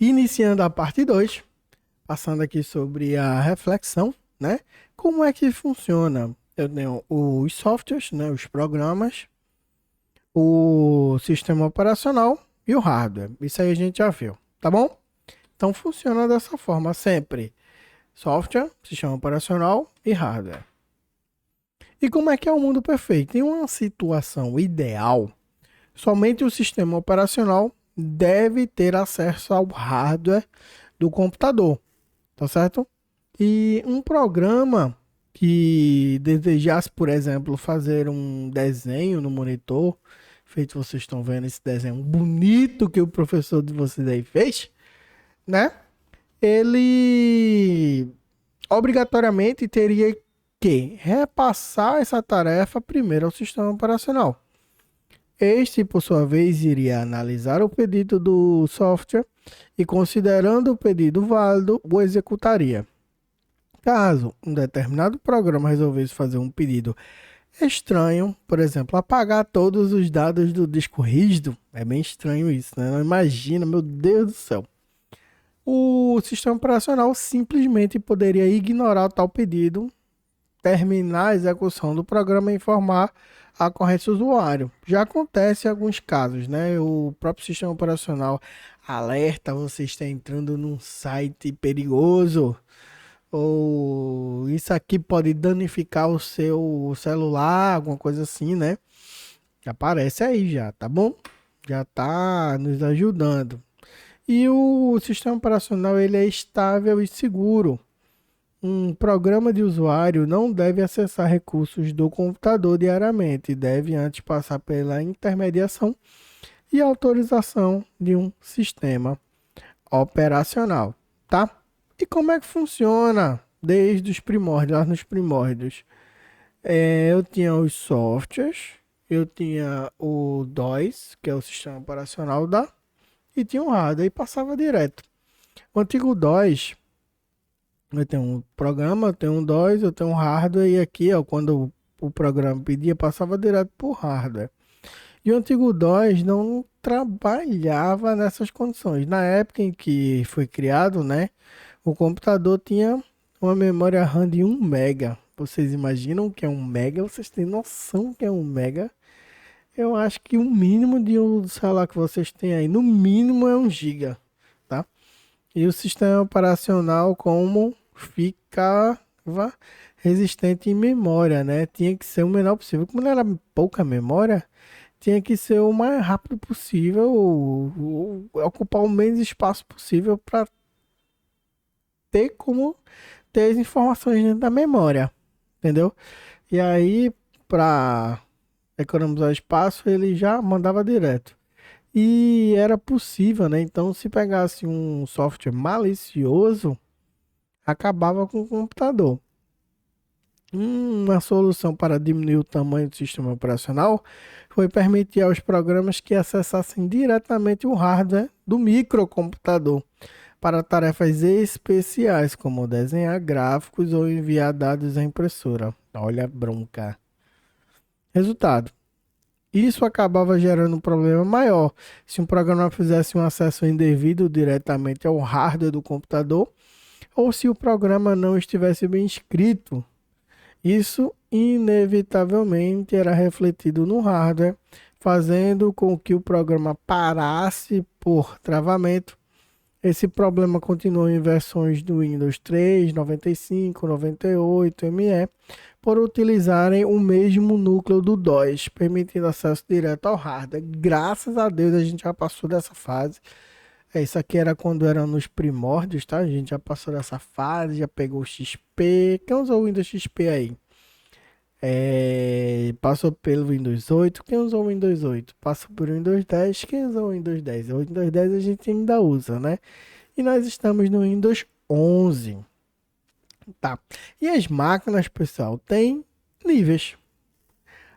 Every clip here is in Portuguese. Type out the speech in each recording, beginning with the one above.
Iniciando a parte 2, passando aqui sobre a reflexão, né? Como é que funciona? Eu tenho os softwares, né? Os programas, o sistema operacional e o hardware. Isso aí a gente já viu, tá bom? Então funciona dessa forma sempre: software, sistema operacional e hardware. E como é que é o mundo perfeito? Em uma situação ideal, somente o sistema operacional deve ter acesso ao hardware do computador, tá certo? E um programa que desejasse, por exemplo, fazer um desenho no monitor, feito vocês estão vendo esse desenho bonito que o professor de vocês aí fez, né? Ele obrigatoriamente teria que repassar essa tarefa primeiro ao sistema operacional. Este, por sua vez, iria analisar o pedido do software e, considerando o pedido válido, o executaria. Caso um determinado programa resolvesse fazer um pedido estranho, por exemplo, apagar todos os dados do disco rígido, é bem estranho isso, né? Não imagina, meu Deus do céu. O sistema operacional simplesmente poderia ignorar tal pedido, terminar a execução do programa e informar a corrente usuário. Já acontece em alguns casos, né? O próprio sistema operacional alerta você está entrando num site perigoso, ou isso aqui pode danificar o seu celular, alguma coisa assim, né? Aparece aí já, tá bom? Já tá nos ajudando. E o sistema operacional ele é estável e seguro. Um programa de usuário não deve acessar recursos do computador diariamente, deve antes passar pela intermediação e autorização de um sistema operacional, tá? E como é que funciona desde os primórdios, lá nos primórdios? Eu tinha os softwares, eu tinha o DOS, que é o sistema operacional e tinha o hardware, e passava direto. O antigo DOS, eu tenho um programa, eu tenho um DOS, eu tenho um hardware, e aqui, ó, quando o programa pedia, passava direto para o hardware. E o antigo DOS não trabalhava nessas condições. Na época em que foi criado, né, o computador tinha uma memória RAM de 1 mega. Vocês imaginam o que é 1 mega? Vocês têm noção que é 1 mega? Eu acho que o mínimo de um celular que vocês têm aí, no mínimo é 1 giga, tá? E o sistema operacional como ficava resistente em memória, né? Tinha que ser o menor possível. Como não era pouca memória, tinha que ser o mais rápido possível, ocupar o menos espaço possível para ter como ter as informações dentro da memória, entendeu? E aí, para economizar espaço, ele já mandava direto. E era possível, né? Então, se pegasse um software malicioso, acabava com o computador. Uma solução para diminuir o tamanho do sistema operacional foi permitir aos programas que acessassem diretamente o hardware do microcomputador para tarefas especiais, como desenhar gráficos ou enviar dados à impressora. Olha a bronca. Resultado: isso acabava gerando um problema maior. Se um programa fizesse um acesso indevido diretamente ao hardware do computador, ou se o programa não estivesse bem escrito, isso inevitavelmente era refletido no hardware, fazendo com que o programa parasse por travamento. Esse problema continuou em versões do Windows 3, 95, 98, ME, por utilizarem o mesmo núcleo do DOS, permitindo acesso direto ao hardware. Graças a Deus a gente já passou dessa fase. Isso aqui era quando era nos primórdios, tá? A gente já passou dessa fase, já pegou o XP. Quem usou o Windows XP aí? Passou pelo Windows 8. Quem usou o Windows 8? Passou por Windows 10. Quem usou o Windows 10? O Windows 10 a gente ainda usa, né? E nós estamos no Windows 11. Tá. E as máquinas, pessoal, têm níveis.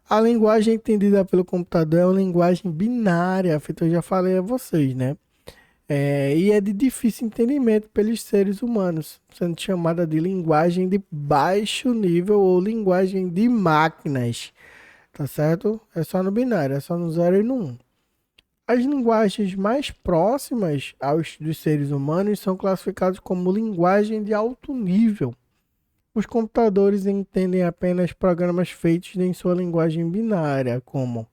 A linguagem entendida pelo computador é uma linguagem binária, feito eu já falei a vocês, né? E é de difícil entendimento pelos seres humanos, sendo chamada de linguagem de baixo nível ou linguagem de máquinas, tá certo? É só no binário, é só no 0 e no 1. As linguagens mais próximas aos dos seres humanos são classificadas como linguagem de alto nível. Os computadores entendem apenas programas feitos em sua linguagem binária, como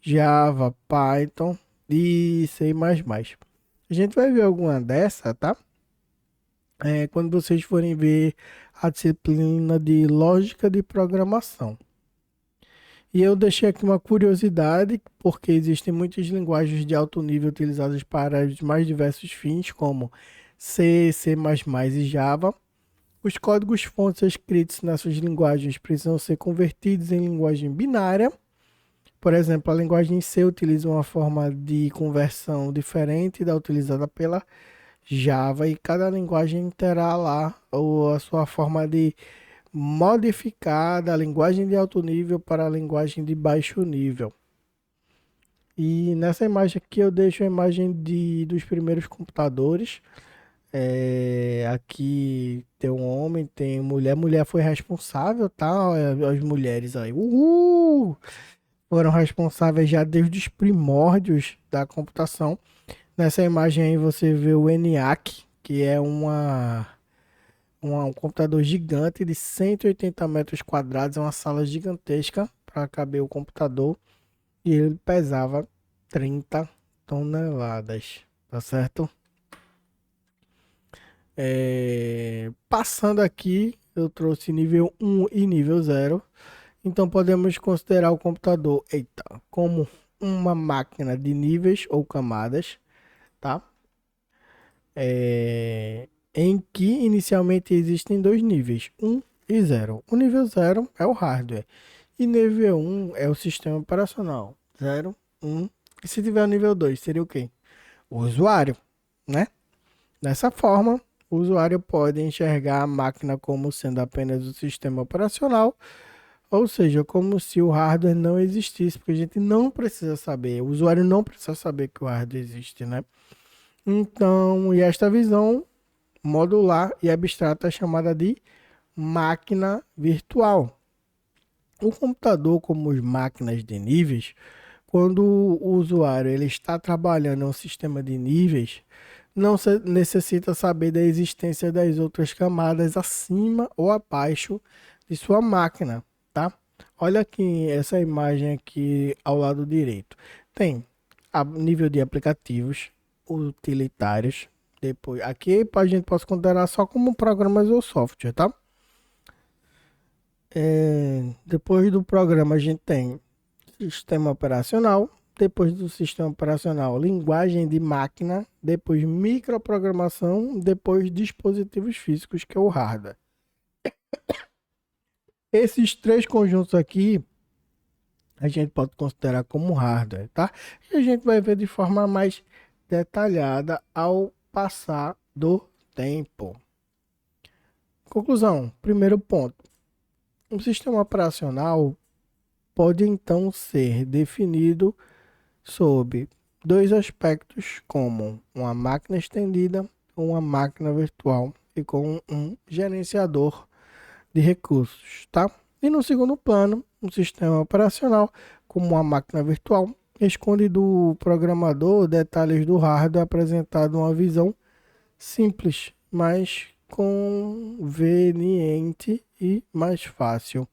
Java, Python e C++. A gente vai ver alguma dessa, tá? Quando vocês forem ver a disciplina de lógica de programação. E eu deixei aqui uma curiosidade, porque existem muitas linguagens de alto nível utilizadas para os mais diversos fins, como C, C++ e Java. Os códigos-fontes escritos nessas linguagens precisam ser convertidos em linguagem binária. Por exemplo, a linguagem C utiliza uma forma de conversão diferente da utilizada pela Java, e cada linguagem terá lá a sua forma de modificar da linguagem de alto nível para a linguagem de baixo nível. E nessa imagem aqui eu deixo a imagem dos primeiros computadores. Aqui tem um homem, tem mulher. Mulher foi responsável, tá? As mulheres aí. Foram responsáveis já desde os primórdios da computação. Nessa imagem aí você vê o ENIAC, que é um computador gigante de 180 metros quadrados, é uma sala gigantesca para caber o computador, e ele pesava 30 toneladas, tá certo? Passando aqui, eu trouxe nível 1 e nível 0. Então podemos considerar o computador, como uma máquina de níveis ou camadas, tá? Em que inicialmente existem dois níveis, 1 e 0. O nível 0 é o hardware e nível 1 é o sistema operacional. 0, 1. E se tiver o nível 2, seria o quê? O usuário, né? Dessa forma, o usuário pode enxergar a máquina como sendo apenas o sistema operacional, ou seja, como se o hardware não existisse, porque a gente não precisa saber, o usuário não precisa saber que o hardware existe, né? Então, e esta visão modular e abstrata é chamada de máquina virtual. O computador, como as máquinas de níveis, quando o usuário ele está trabalhando em um sistema de níveis, não necessita saber da existência das outras camadas acima ou abaixo de sua máquina, tá? Olha aqui essa imagem aqui ao lado direito. Tem a nível de aplicativos utilitários. Depois, aqui a gente pode considerar só como programas ou software, tá? Depois do programa a gente tem sistema operacional. Depois do sistema operacional, linguagem de máquina. Depois microprogramação. Depois dispositivos físicos, que é o hardware. Esses três conjuntos aqui a gente pode considerar como hardware, tá? E a gente vai ver de forma mais detalhada ao passar do tempo. Conclusão, primeiro ponto. Um sistema operacional pode então ser definido sob dois aspectos, como uma máquina estendida, uma máquina virtual e com um gerenciador de recursos, tá? E no segundo plano, um sistema operacional, como uma máquina virtual, esconde do programador detalhes do hardware, apresentado uma visão simples, mais conveniente e mais fácil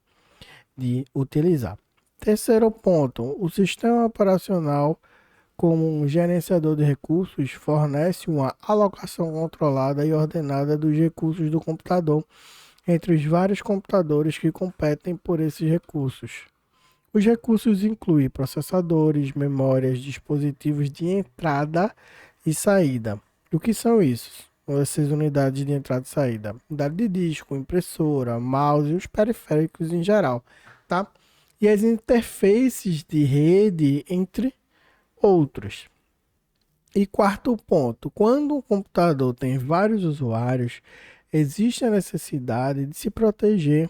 de utilizar. Terceiro ponto, o sistema operacional, como um gerenciador de recursos, fornece uma alocação controlada e ordenada dos recursos do computador entre os vários computadores que competem por esses recursos. Os recursos incluem processadores, memórias, dispositivos de entrada e saída. O que são isso? Essas unidades de entrada e saída? Unidade de disco, impressora, mouse e os periféricos em geral, tá? E as interfaces de rede, entre outros. E quarto ponto, quando um computador tem vários usuários, existe a necessidade de se proteger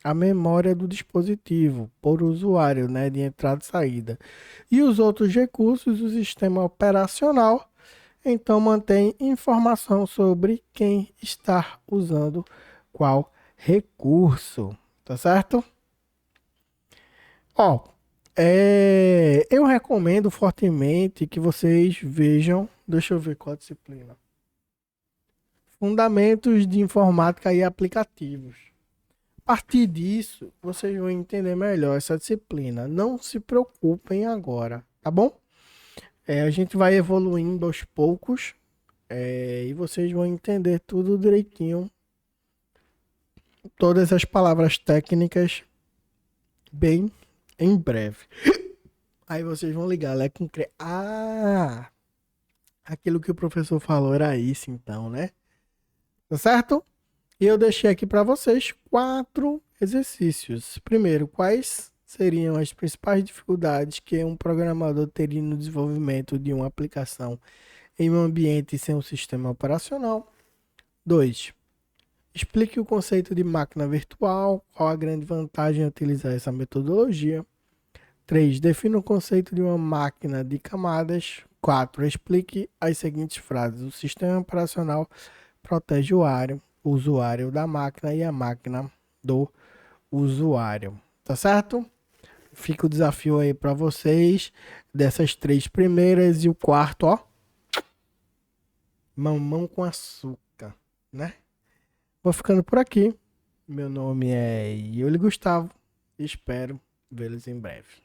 a memória do dispositivo por usuário, né, de entrada e saída. E os outros recursos, o sistema operacional, então mantém informação sobre quem está usando qual recurso, tá certo? Ó, Eu recomendo fortemente que vocês vejam. Deixa eu ver qual disciplina. Fundamentos de informática e aplicativos. A partir disso, vocês vão entender melhor essa disciplina. Não se preocupem agora, tá bom? A gente vai evoluindo aos poucos, e vocês vão entender tudo direitinho. Todas as palavras técnicas bem em breve. Aí vocês vão ligar, lá com aquilo que o professor falou era isso então, né? Tá certo? E eu deixei aqui para vocês 4 exercícios. Primeiro, quais seriam as principais dificuldades que um programador teria no desenvolvimento de uma aplicação em um ambiente sem um sistema operacional? 2. Explique o conceito de máquina virtual, qual a grande vantagem em utilizar essa metodologia. 3. Defina o conceito de uma máquina de camadas. 4. Explique as seguintes frases. O sistema operacional protege o usuário da máquina e a máquina do usuário. Tá certo? Fica o desafio aí para vocês dessas 3 primeiras e o quarto, ó. Mamão com açúcar, né? Vou ficando por aqui. Meu nome é Yuli Gustavo. Espero vê-los em breve.